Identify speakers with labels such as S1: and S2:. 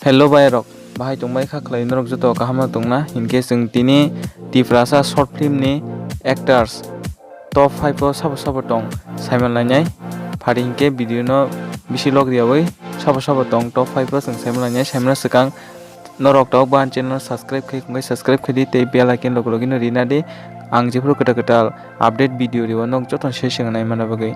S1: Hello Bayrok, bahai tungbai kha khlai norok joto kahama tungna hinkhe chwng tini Tiprasa short film ni actors top 5 o sabo tong saimanlainai phari hinkhe video no bisi log riyawi sabo tong top 5 o chwng saimanlainai saimano swkang norok tok ban channel subscribe khai kungkai subscribe khai di tei bell icon logi no rina di ang jephru ketal update video rio nog joto se swngnai mana bagui.